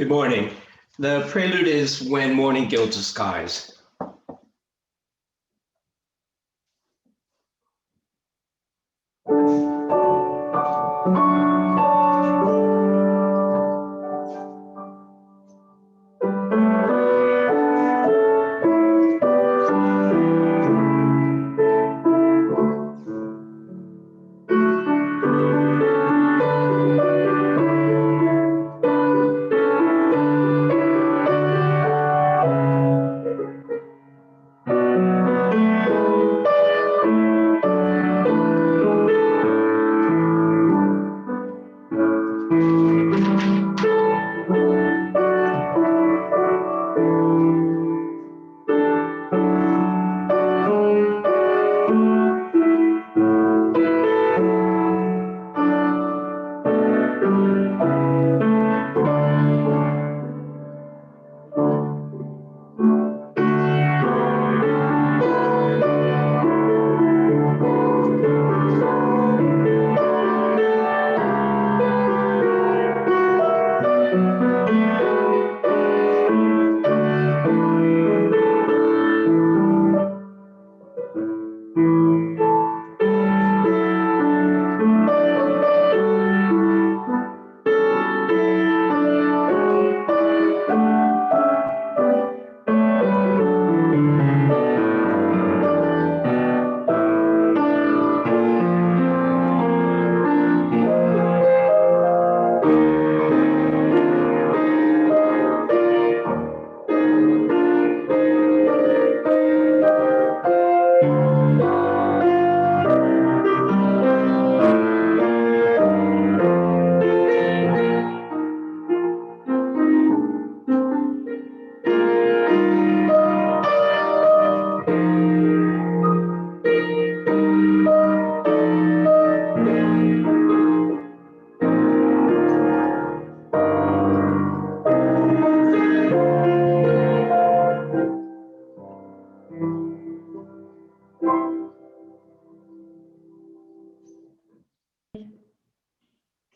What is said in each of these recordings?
Good morning. The prelude is When Morning Gilds the Skies.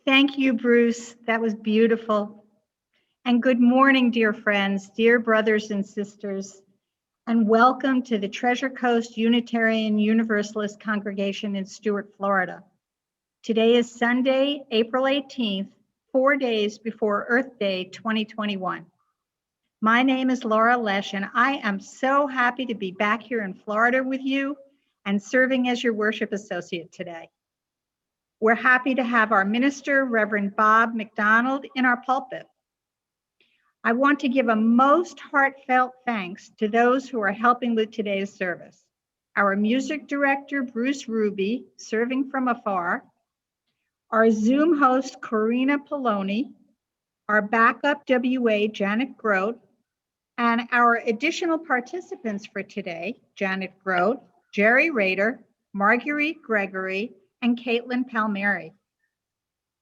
Thank you, Bruce. That was beautiful. And good morning, dear friends, dear brothers and sisters, and welcome to the Treasure Coast Unitarian Universalist Congregation in Stuart, Florida. Today is Sunday, April 18th, 4 days before Earth Day 2021. My name is Laura Lesch, and I am so happy to be back here in Florida with you and serving as your worship associate today. We're happy to have our minister, Rev Bob MacDonald, in our pulpit. I want to give a most heartfelt thanks to those who are helping with today's service. Our music director, Bruce Ruby, serving from afar, our Zoom host, Corina Pelloni, our backup WA, Janet Grote, and our additional participants for today, Janet Grote, Jerry Rader, Marguerite Gregory, and Caitlin Palmieri.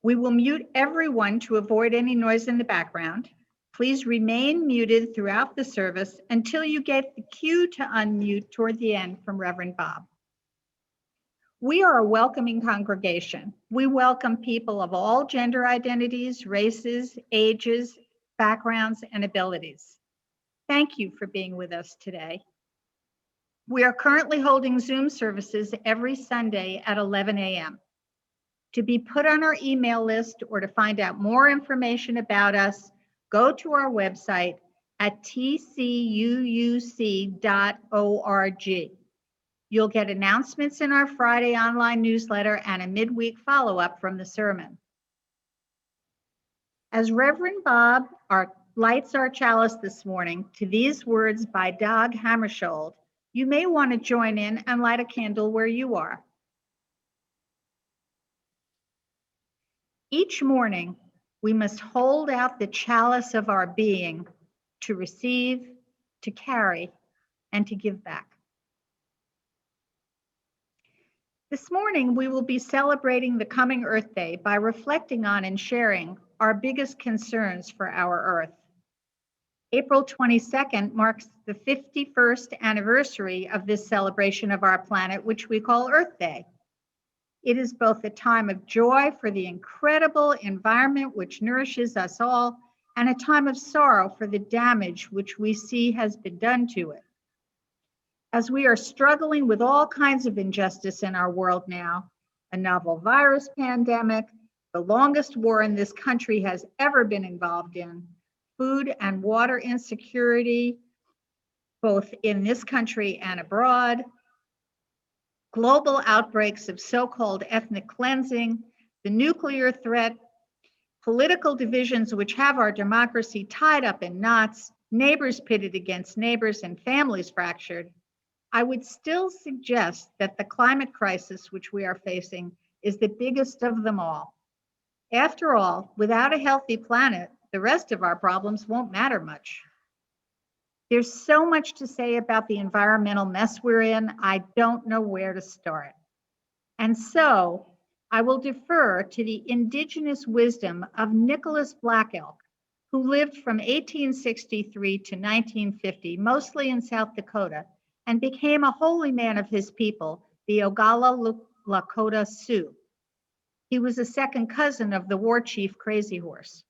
We will mute everyone to avoid any noise in the background. Please remain muted throughout the service until you get the cue to unmute toward the end from Reverend Bob. We are a welcoming congregation. We welcome people of all gender identities, races, ages, backgrounds, and abilities. Thank you for being with us today. We are currently holding Zoom services every Sunday at 11 a.m. To be put on our email list or to find out more information about us, go to our website at tcuuc.org. You'll get announcements in our Friday online newsletter and a midweek follow-up from the sermon. As Reverend Bob lights our chalice this morning to these words by Dag Hammarskjöld, you may want to join in and light a candle where you are. Each morning, we must hold out the chalice of our being to receive, to carry, and to give back. This morning, we will be celebrating the coming Earth Day by reflecting on and sharing our biggest concerns for our Earth. April 22nd marks the 51st anniversary of this celebration of our planet, which we call Earth Day. It is both a time of joy for the incredible environment which nourishes us all, and a time of sorrow for the damage which we see has been done to it. As we are struggling with all kinds of injustice in our world now, a novel virus pandemic, the longest war in this country has ever been involved in, food and water insecurity, both in this country and abroad, global outbreaks of so-called ethnic cleansing, the nuclear threat, political divisions which have our democracy tied up in knots, neighbors pitted against neighbors, and families fractured, I would still suggest that the climate crisis which we are facing is the biggest of them all. After all, without a healthy planet, the rest of our problems won't matter much. There's so much to say about the environmental mess we're in, I don't know where to start. And so I will defer to the indigenous wisdom of Nicholas Black Elk, who lived from 1863 to 1950, mostly in South Dakota, and became a holy man of his people, the Oglala Lakota Sioux. He was a second cousin of the war chief Crazy Horse.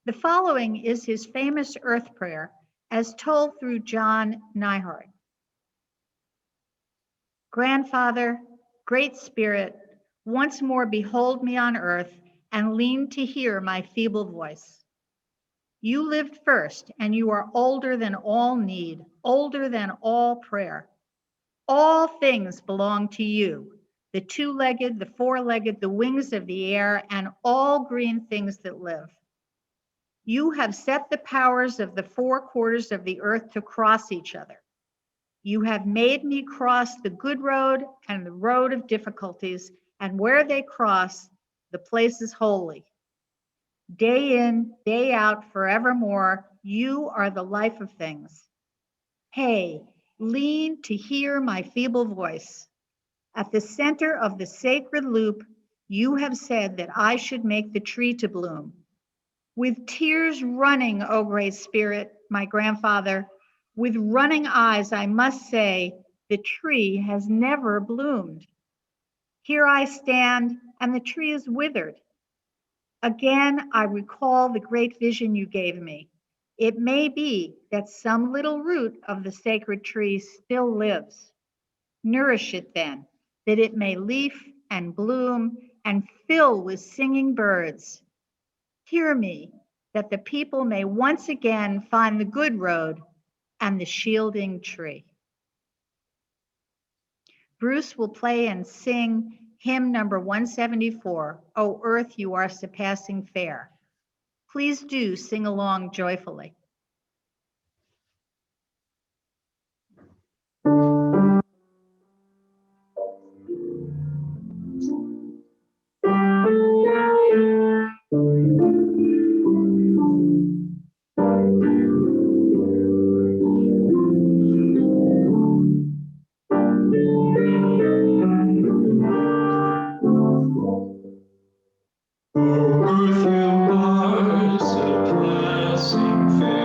The following is his famous earth prayer as told through John Neihardt. Grandfather, Great Spirit, once more behold me on earth and lean to hear my feeble voice. You lived first, and you are older than all need, older than all prayer. All things belong to you, the two-legged, the four-legged, the wings of the air, and all green things that live. You have set the powers of the four quarters of the earth to cross each other. You have made me cross the good road and the road of difficulties, and where they cross, the place is holy. Day in, day out, forevermore, you are the life of things. Hey, lean to hear my feeble voice. At the center of the sacred loop, you have said that I should make the tree to bloom. With tears running, O Great Spirit, my grandfather, with running eyes, I must say, the tree has never bloomed. Here I stand, and the tree is withered. Again, I recall the great vision you gave me. It may be that some little root of the sacred tree still lives. Nourish it then, that it may leaf and bloom and fill with singing birds. Hear me, that the people may once again find the good road and the shielding tree. Bruce will play and sing hymn number 174, O Earth, You Are Surpassing Fair. Please do sing along joyfully. Earth, you are surpassing fair.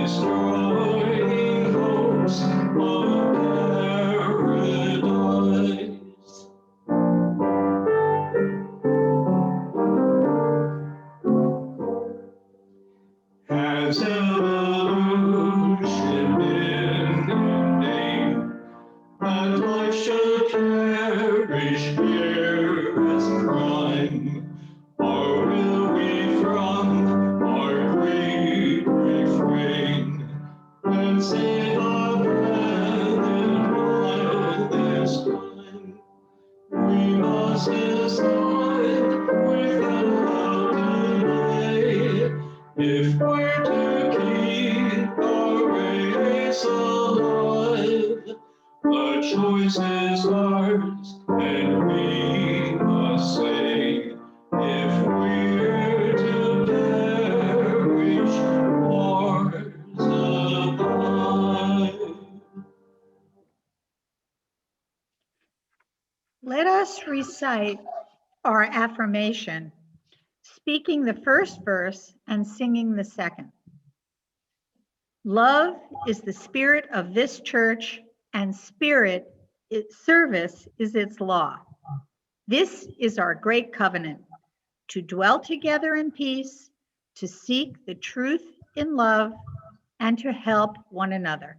destroying hopes of paradise. Has evolution been in vain, that life should perish here as crime? Or will we from our greed refrain and save our brethren while there's time? We must decide without delay if we're to keep our race alive. The choice is ours, and we must say if we're to perish or survive. Let us recite our affirmation, speaking the first verse and singing the second. Love is the spirit of this church, and service is its law. This is our great covenant, to dwell together in peace, to seek the truth in love, and to help one another.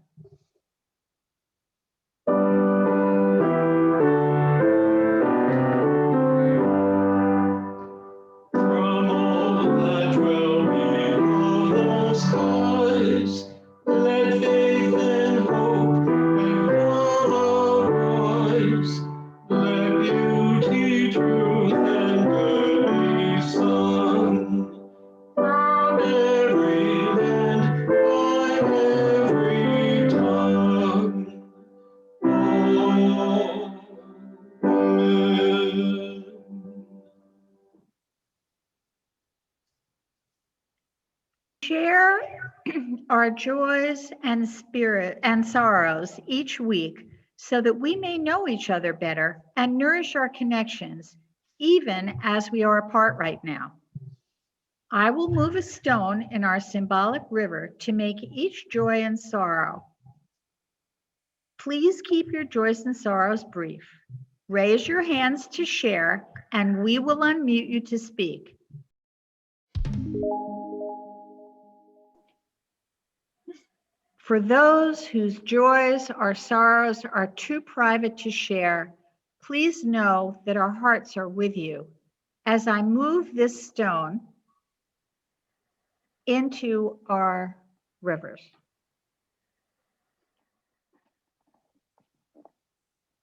From all that dwell below the skies, let faith and hope and love arise. Let beauty, truth, and good be sung from every land, by every tongue. Amen. Share our joys and sorrows each week so that we may know each other better and nourish our connections, even as we are apart right now. I will move a stone in our symbolic river to make each joy and sorrow. Please keep your joys and sorrows brief. Raise your hands to share, and we will unmute you to speak. For those whose joys or sorrows are too private to share, please know that our hearts are with you as I move this stone into our rivers.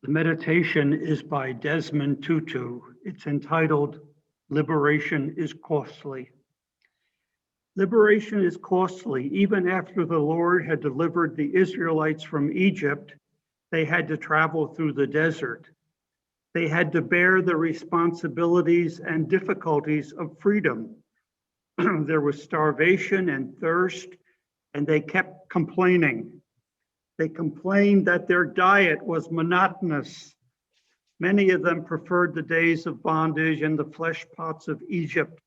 The meditation is by Desmond Tutu. It's entitled, Liberation is Costly. Liberation is costly. Even after the Lord had delivered the Israelites from Egypt, they had to travel through the desert. They had to bear the responsibilities and difficulties of freedom. There was starvation and thirst, and they kept complaining. They complained that their diet was monotonous. Many of them preferred the days of bondage and the flesh pots of Egypt.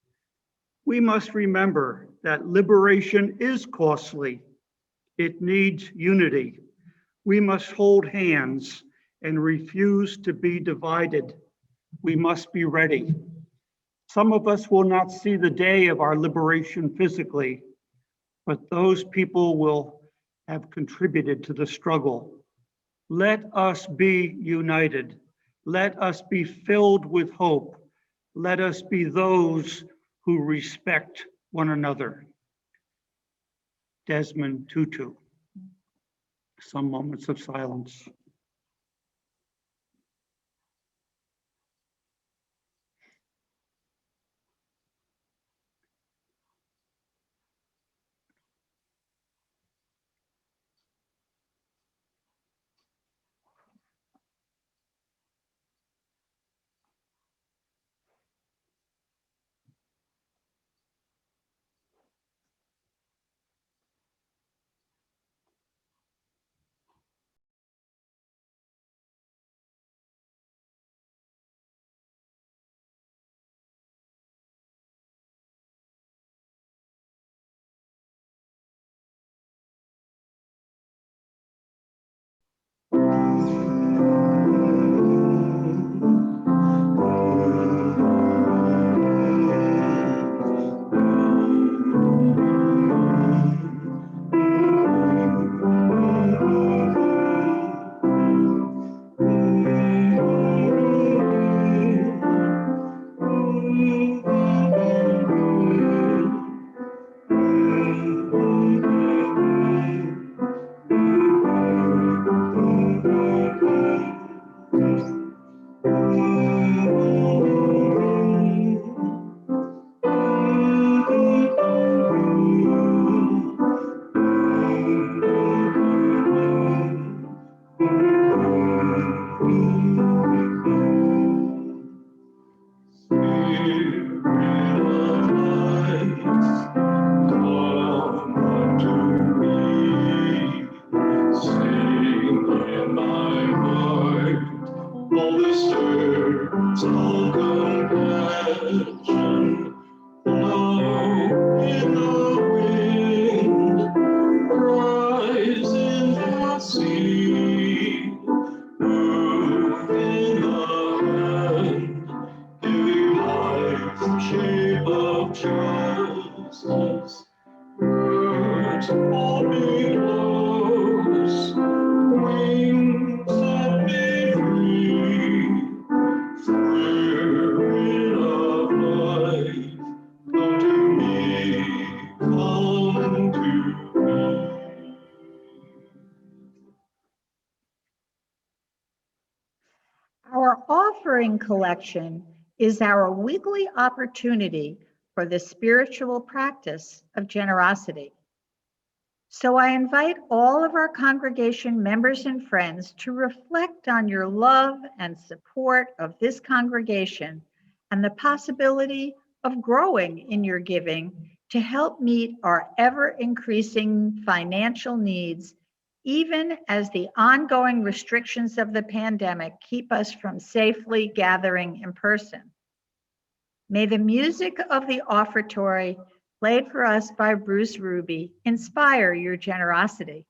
We must remember that liberation is costly. It needs unity. We must hold hands and refuse to be divided. We must be ready. Some of us will not see the day of our liberation physically, but those people will have contributed to the struggle. Let us be united. Let us be filled with hope. Let us be those who respect one another. Desmond Tutu. Some moments of silence. heart me close, wings set me free, Spirit of life, come to me, come to me. Our offering collection is our weekly opportunity for the spiritual practice of generosity. So I invite all of our congregation members and friends to reflect on your love and support of this congregation and the possibility of growing in your giving to help meet our ever-increasing financial needs, even as the ongoing restrictions of the pandemic keep us from safely gathering in person. May the music of the offertory played for us by Bruce Ruby inspire your generosity.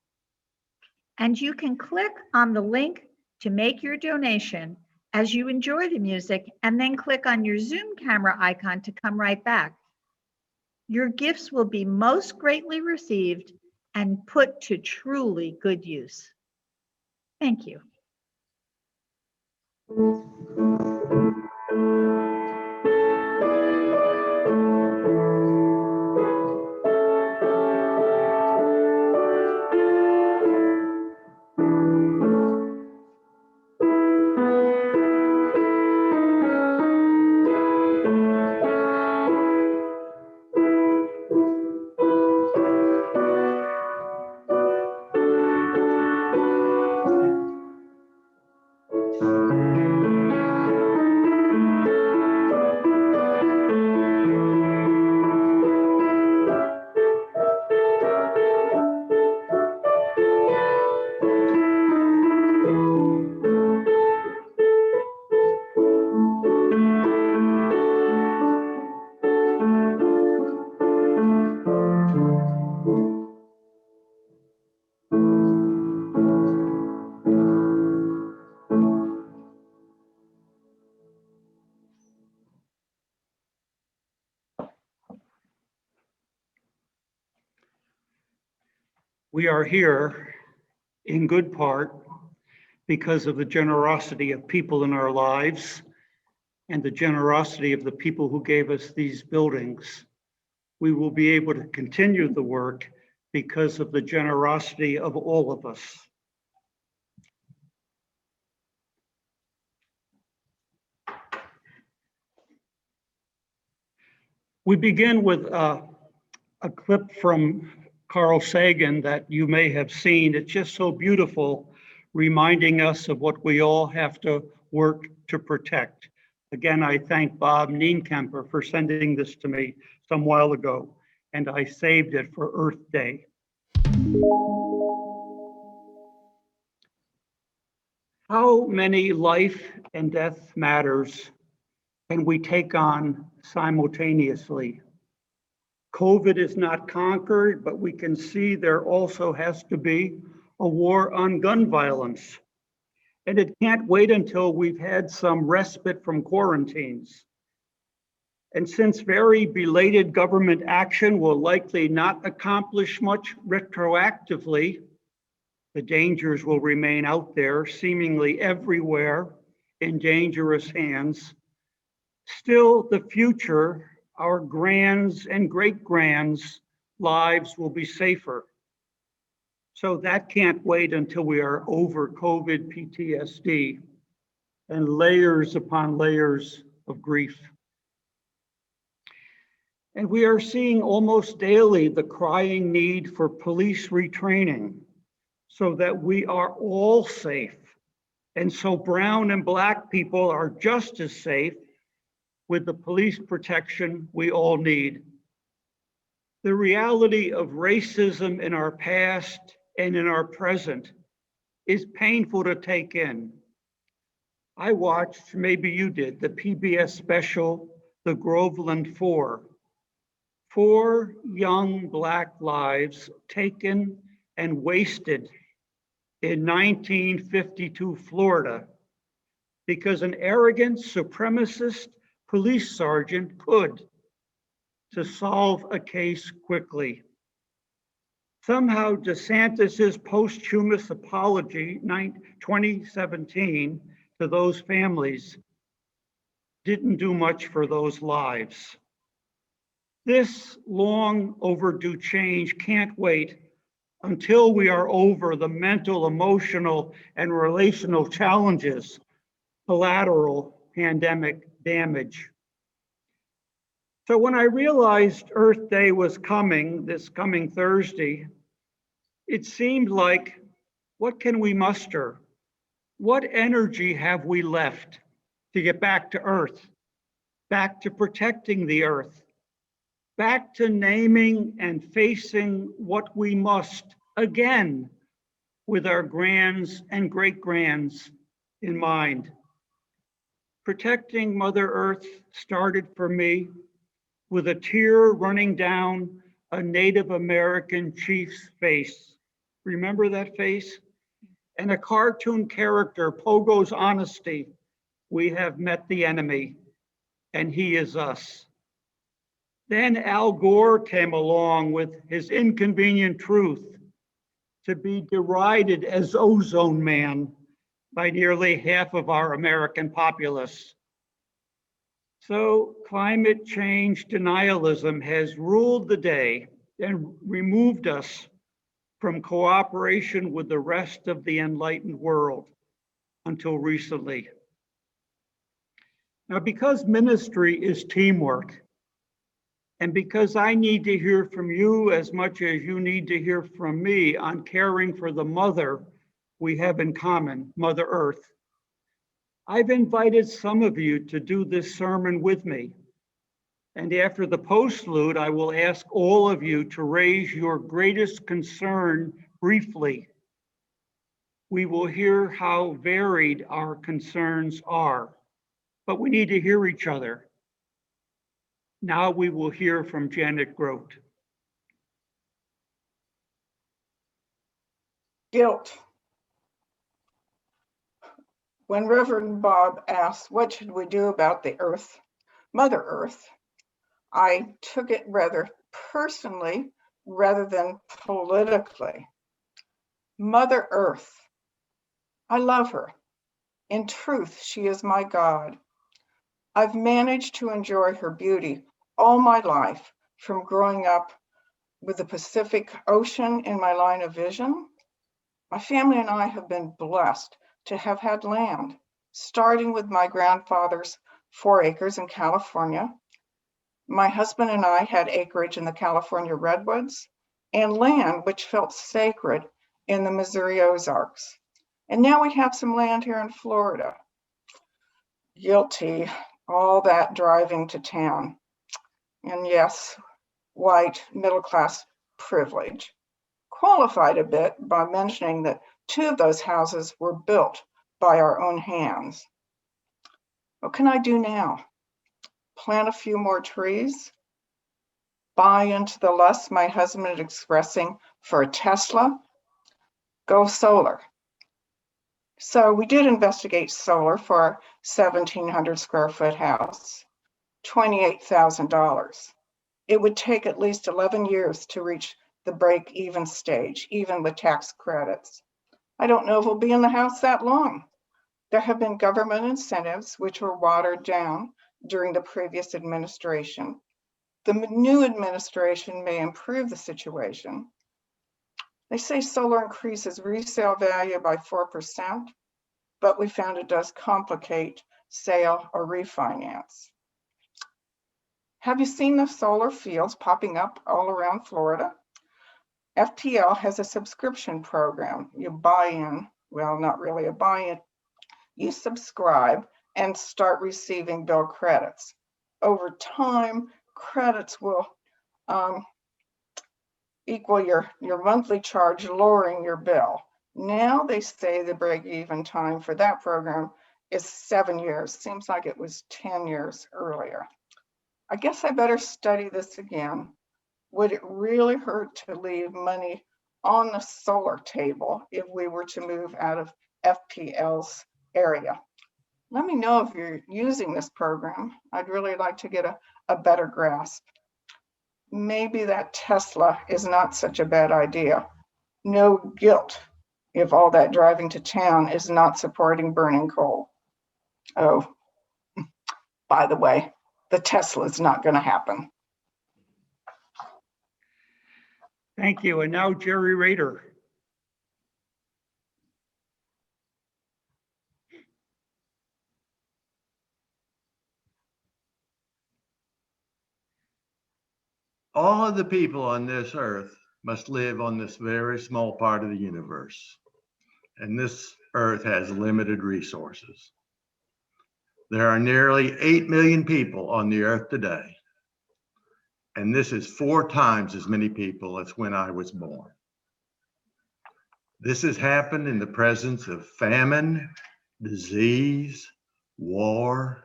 And you can click on the link to make your donation as you enjoy the music, and then click on your Zoom camera icon to come right back. Your gifts will be most greatly received and put to truly good use. Thank you. We are here in good part because of the generosity of people in our lives and the generosity of the people who gave us these buildings. We will be able to continue the work because of the generosity of all of us. We begin with a clip from Carl Sagan that you may have seen. It's just so beautiful, reminding us of what we all have to work to protect. Again, I thank Bob Nienkamper for sending this to me some while ago, and I saved it for Earth Day. How many life and death matters can we take on simultaneously? COVID is not conquered, but we can see there also has to be a war on gun violence. And it can't wait until we've had some respite from quarantines. And since very belated government action will likely not accomplish much retroactively, the dangers will remain out there, seemingly everywhere, in dangerous hands. Still, the future, our grands and great-grands' lives will be safer. So that can't wait until we are over COVID PTSD and layers upon layers of grief. And we are seeing almost daily the crying need for police retraining so that we are all safe. And so brown and black people are just as safe with the police protection we all need. The reality of racism in our past and in our present is painful to take in. I watched, maybe you did, the PBS special, The Groveland Four. 4 young black lives taken and wasted in 1952 Florida because an arrogant supremacist police sergeant could to solve a case quickly. Somehow DeSantis's posthumous apology, 2017, to those families didn't do much for those lives. This long overdue change can't wait until we are over the mental, emotional, and relational challenges, collateral pandemic damage. So when I realized Earth Day was coming, this coming Thursday, it seemed like, what can we muster? What energy have we left to get back to Earth, back to protecting the Earth, back to naming and facing what we must again with our grands and great-grands in mind? Protecting Mother Earth started for me with a tear running down a Native American chief's face. Remember that face? And a cartoon character, Pogo's honesty. We have met the enemy, and he is us. Then Al Gore came along with his inconvenient truth, to be derided as Ozone Man by nearly half of our American populace. So climate change denialism has ruled the day and removed us from cooperation with the rest of the enlightened world until recently. Now, because ministry is teamwork, and because I need to hear from you as much as you need to hear from me on caring for the mother we have in common, Mother Earth, I've invited some of you to do this sermon with me. And after the postlude, I will ask all of you to raise your greatest concern briefly. We will hear how varied our concerns are, but we need to hear each other. Now we will hear from Janet Grote. Guilt. When Reverend Bob asked, what should we do about the earth, Mother Earth, I took it rather personally rather than politically. Mother Earth, I love her. In truth, she is my God. I've managed to enjoy her beauty all my life, from growing up with the Pacific Ocean in my line of vision. My family and I have been blessed to have had land, starting with my grandfather's 4 acres in California. My husband and I had acreage in the California redwoods and land which felt sacred in the Missouri Ozarks. And now we have some land here in Florida. Guilty, all that driving to town. And yes, white, middle-class privilege. Qualified a bit by mentioning that 2 of those houses were built by our own hands. What can I do now? Plant a few more trees? Buy into the lust my husband is expressing for a Tesla? Go solar. So we did investigate solar for our 1,700 square foot house, $28,000. It would take at least 11 years to reach the break-even stage, even with tax credits. I don't know if we'll be in the house that long. There have been government incentives which were watered down during the previous administration. The new administration may improve the situation. They say solar increases resale value by 4%, but we found it does complicate sale or refinance. Have you seen the solar fields popping up all around Florida? FPL has a subscription program. You buy in, well, not really a buy-in. You subscribe and start receiving bill credits. Over time, credits will equal your monthly charge, lowering your bill. Now they say the break-even time for that program is 7 years. Seems like it was 10 years earlier. I guess I better study this again. Would it really hurt to leave money on the solar table if we were to move out of FPL's area? Let me know if you're using this program. I'd really like to get a better grasp. maybe that Tesla is not such a bad idea. No guilt if all that driving to town is not supporting burning coal. Oh, by the way, the Tesla is not going to happen. Thank you. And now Jerry Rader. All of the people on this earth must live on this very small part of the universe. And this earth has limited resources. There are nearly 8 million people on the earth today. And this is 4 times as many people as when I was born. This has happened in the presence of famine, disease, war,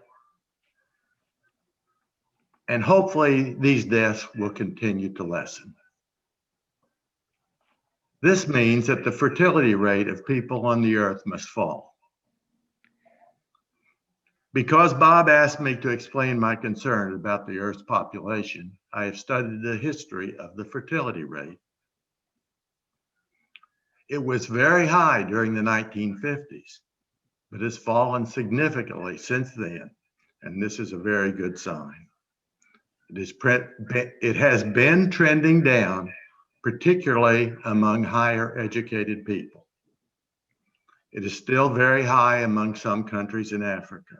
and hopefully these deaths will continue to lessen. This means that the fertility rate of people on the earth must fall. Because Bob asked me to explain my concern about the Earth's population, I have studied the history of the fertility rate. It was very high during the 1950s, but has fallen significantly since then, and this is a very good sign. It has been trending down, particularly among higher educated people. It is still very high among some countries in Africa.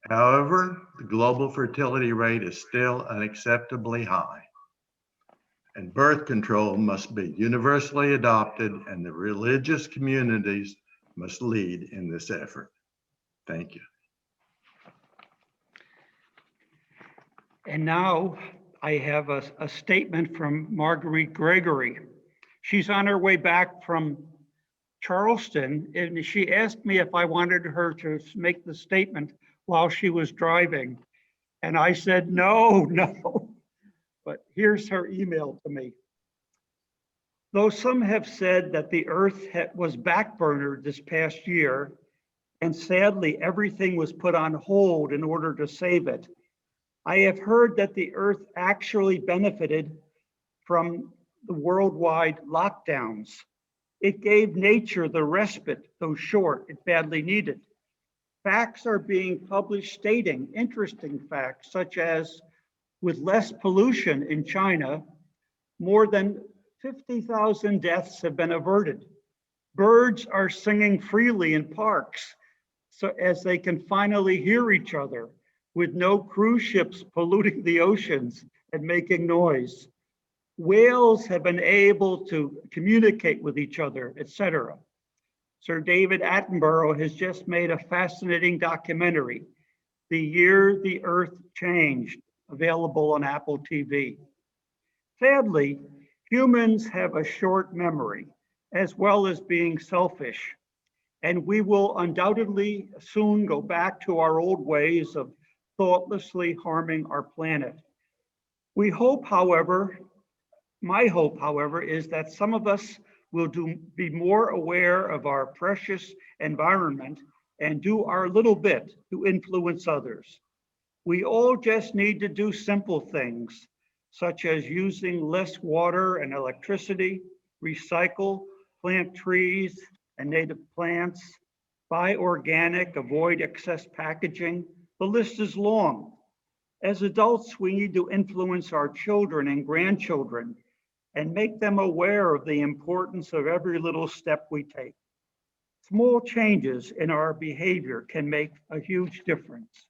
However, the global fertility rate is still unacceptably high, and birth control must be universally adopted, and the religious communities must lead in this effort. Thank you. And now I have a statement from Marguerite Gregory. She's on her way back from Charleston, and she asked me if I wanted her to make the statement while she was driving. And I said, no. But here's her email to me. Though some have said that the earth was backburnered this past year, and sadly everything was put on hold in order to save it, I have heard that the earth actually benefited from the worldwide lockdowns. It gave nature the respite, though short, it badly needed. Facts are being published stating interesting facts, such as with less pollution in China, more than 50,000 deaths have been averted. Birds are singing freely in parks, so as they can finally hear each other, with no cruise ships polluting the oceans and making noise. Whales have been able to communicate with each other, etc. Sir David Attenborough has just made a fascinating documentary, The Year the Earth Changed, available on Apple TV. Sadly, humans have a short memory, as well as being selfish, and we will undoubtedly soon go back to our old ways of thoughtlessly harming our planet. We hope, however, my hope, however, is that some of us will be more aware of our precious environment and do our little bit to influence others. We all just need to do simple things, such as using less water and electricity, recycle, plant trees and native plants, buy organic, avoid excess packaging. The list is long. As adults, we need to influence our children and grandchildren and make them aware of the importance of every little step we take. Small changes in our behavior can make a huge difference.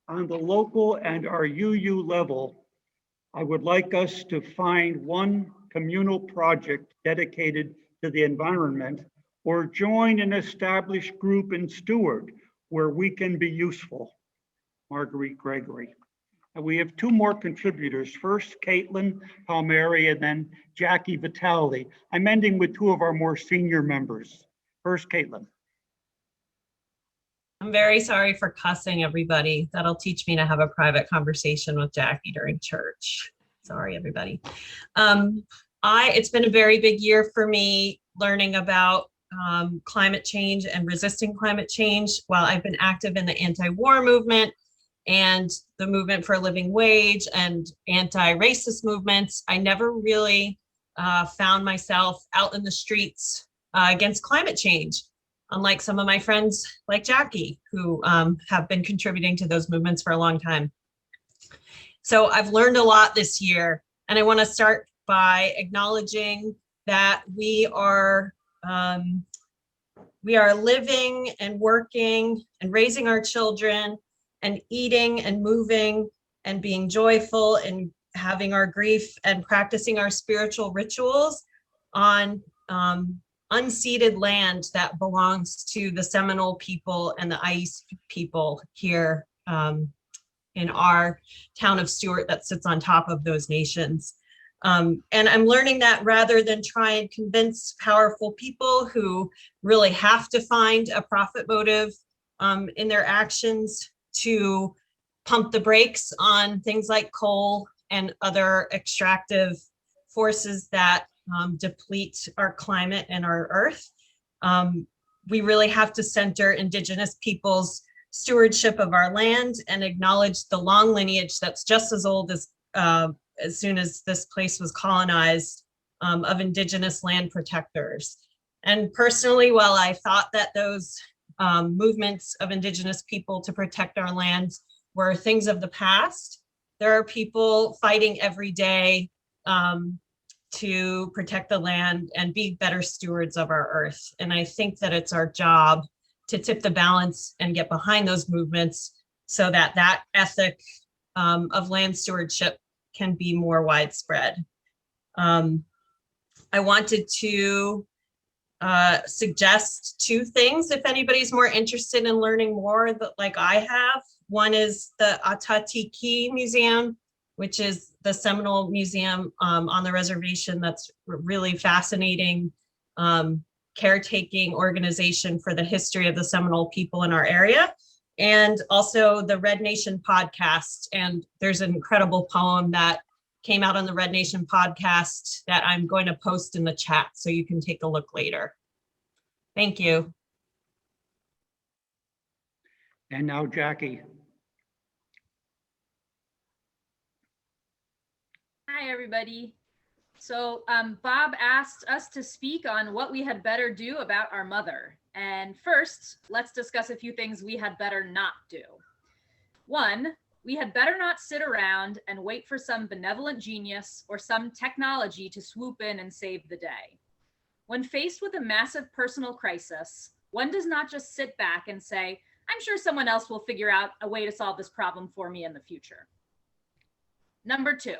On the local and our UU level, I would like us to find one communal project dedicated to the environment or join an established group in Stewart where we can be useful. Marguerite Gregory. And we have 2 more contributors. First, Caitlin Palmieri, and then Jackie Vitale. I'm ending with 2 of our more senior members. First, Caitlin. I'm very sorry for cussing, everybody. That'll teach me to have a private conversation with Jackie during church. Sorry, everybody. It's been a very big year for me learning about climate change and resisting climate change. While I've been active in the anti-war movement, and the movement for a living wage and anti-racist movements, I never really found myself out in the streets against climate change, unlike some of my friends like Jackie, who have been contributing to those movements for a long time. So I've learned a lot this year, and I want to start by acknowledging that we are living and working and raising our children and eating and moving and being joyful and having our grief and practicing our spiritual rituals on unceded land that belongs to the Seminole people and the Ice people here in our town of Stewart that sits on top of those nations. And I'm learning that rather than try and convince powerful people who really have to find a profit motive in their actions to pump the brakes on things like coal and other extractive forces that deplete our climate and our earth. We really have to center Indigenous people's stewardship of our land and acknowledge the long lineage that's just as old as soon as this place was colonized, of Indigenous land protectors. And personally, while I thought that those movements of Indigenous people to protect our lands were things of the past, there are people fighting every day to protect the land and be better stewards of our earth. And I think that it's our job to tip the balance and get behind those movements so that that ethic of land stewardship can be more widespread. I wanted to suggest two things if anybody's more interested in learning more like I have. One is the Atatiki Museum, which is the Seminole Museum on the reservation. That's really fascinating caretaking organization for the history of the Seminole people in our area. And also the Red Nation podcast. And there's an incredible poem that came out on the Red Nation podcast that I'm going to post in the chat so you can take a look later. Thank you. And now Jackie. Hi, everybody. So Bob asked us to speak on what we had better do about our mother. And first, let's discuss a few things we had better not do. One, we had better not sit around and wait for some benevolent genius or some technology to swoop in and save the day. When faced with a massive personal crisis, one does not just sit back and say, I'm sure someone else will figure out a way to solve this problem for me in the future. Number two,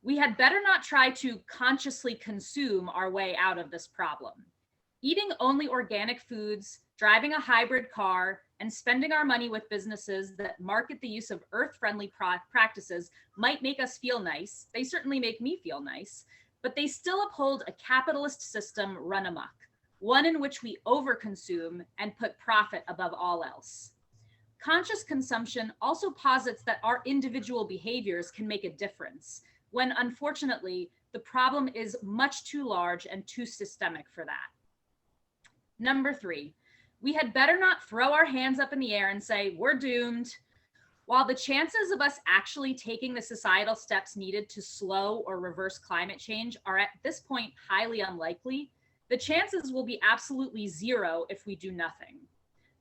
we had better not try to consciously consume our way out of this problem. Eating only organic foods, driving a hybrid car, and spending our money with businesses that market the use of earth-friendly practices might make us feel nice. They certainly make me feel nice, but they still uphold a capitalist system run amok, one in which we overconsume and put profit above all else. Conscious consumption also posits that our individual behaviors can make a difference, when unfortunately, the problem is much too large and too systemic for that. Number three, we had better not throw our hands up in the air and say, we're doomed. While the chances of us actually taking the societal steps needed to slow or reverse climate change are at this point highly unlikely, the chances will be absolutely zero if we do nothing.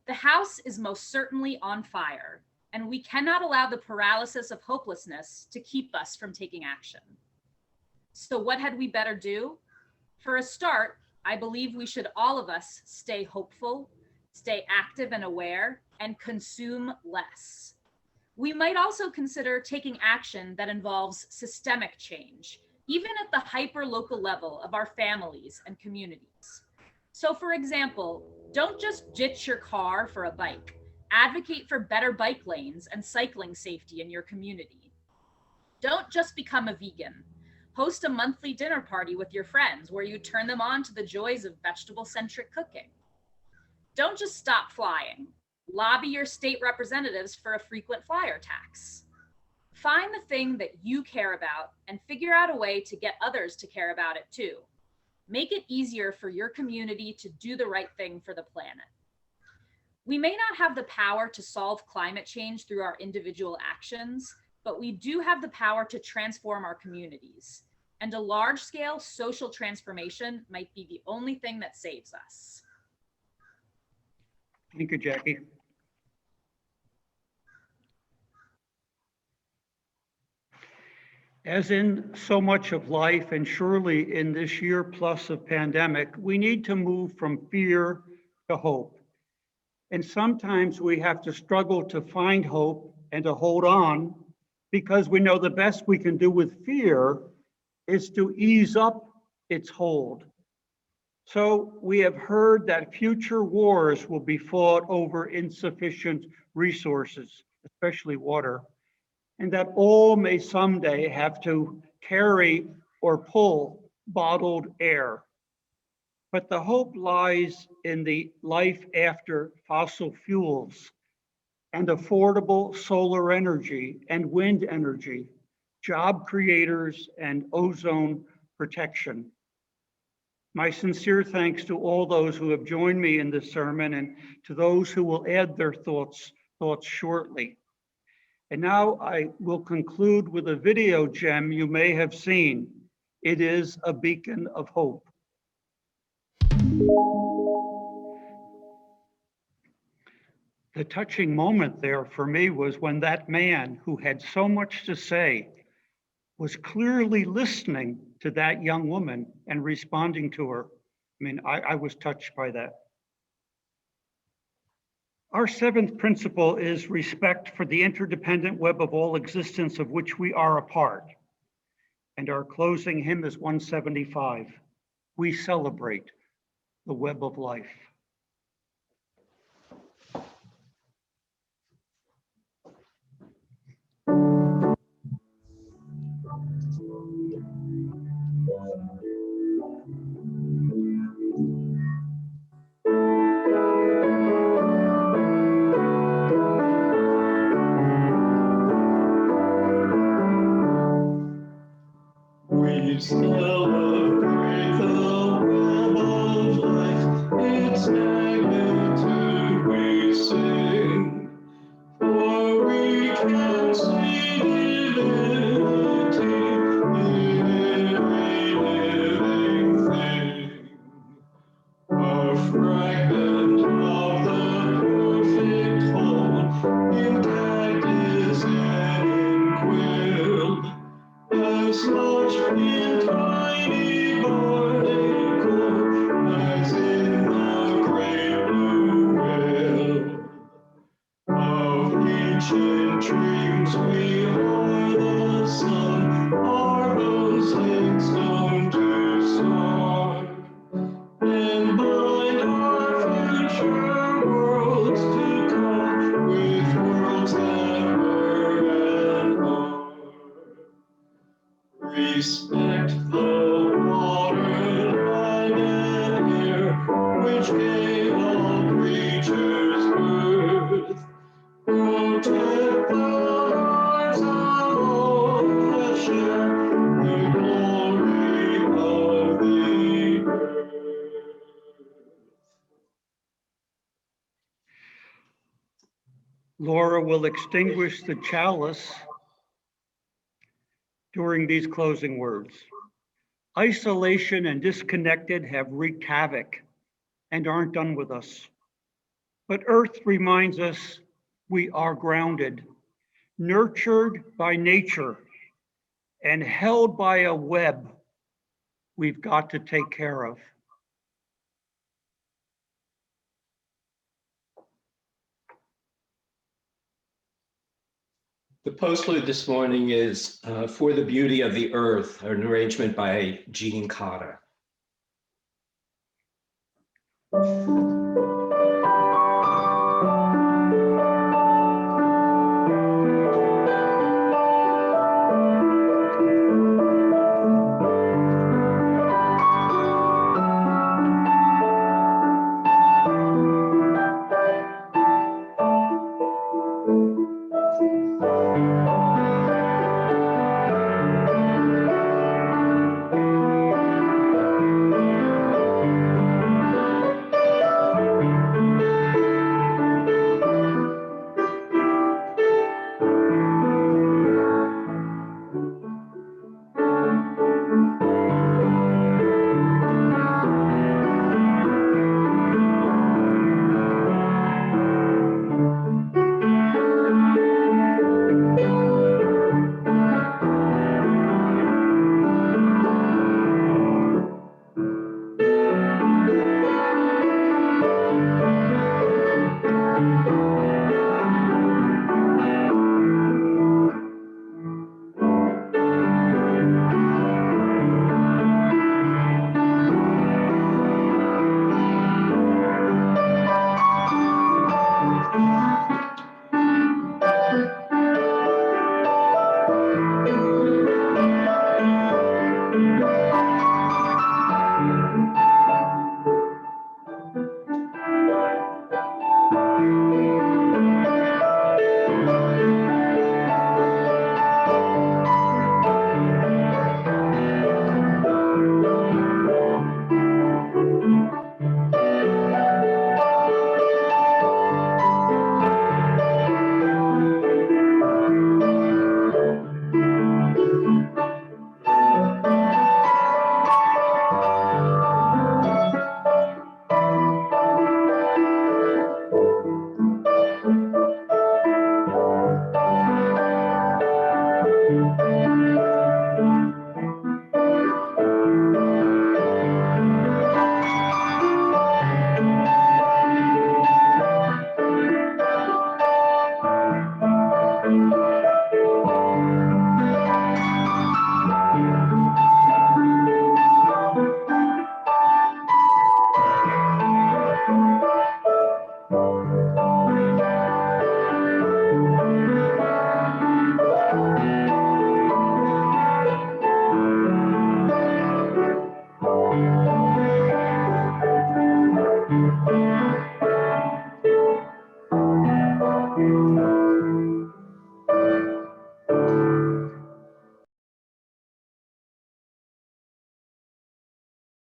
The house is most certainly on fire, and we cannot allow the paralysis of hopelessness to keep us from taking action. So what had we better do? For a start, I believe we should all of us stay hopeful, stay active and aware, and consume less. We might also consider taking action that involves systemic change, even at the hyper-local level of our families and communities. So for example, don't just ditch your car for a bike. Advocate for better bike lanes and cycling safety in your community. Don't just become a vegan. Host a monthly dinner party with your friends where you turn them on to the joys of vegetable-centric cooking. Don't just stop flying. Lobby your state representatives for a frequent flyer tax. Find the thing that you care about and figure out a way to get others to care about it too. Make it easier for your community to do the right thing for the planet. We may not have the power to solve climate change through our individual actions, but we do have the power to transform our communities. And a large-scale social transformation might be the only thing that saves us. Thank you, Jackie. As in so much of life, and surely in this year plus of pandemic, we need to move from fear to hope. And sometimes we have to struggle to find hope and to hold on, because we know the best we can do with fear is to ease up its hold. So we have heard that future wars will be fought over insufficient resources, especially water, and that all may someday have to carry or pull bottled air. But the hope lies in the life after fossil fuels and affordable solar energy and wind energy, job creators and ozone protection. My sincere thanks to all those who have joined me in this sermon and to those who will add their thoughts shortly. And now I will conclude with a video gem you may have seen. It is a beacon of hope. The touching moment there for me was when that man who had so much to say was clearly listening to that young woman and responding to her. I mean, I was touched by that. Our seventh principle is respect for the interdependent web of all existence of which we are a part. And our closing hymn is 175. We celebrate the web of life. We celebrate the web of life, its magnitude we sing, for we can see divinity in every living thing. A fragment of the perfect whole, intact is and inquilled, as much in tiny particle as in the great blue whale. Of ancient dreams we are the sun, our bones link stone to star, and bind our future worlds to come with worlds that were and are. Respect the water, land, and air, which gave all creatures birth. Protect the lives of all that share the glory of the earth. Laura will extinguish the chalice during these closing words. Isolation and disconnected have wreaked havoc and aren't done with us. But Earth reminds us we are grounded, nurtured by nature, and held by a web we've got to take care of. The postlude this morning is For the Beauty of the Earth, an arrangement by Jean Cotta.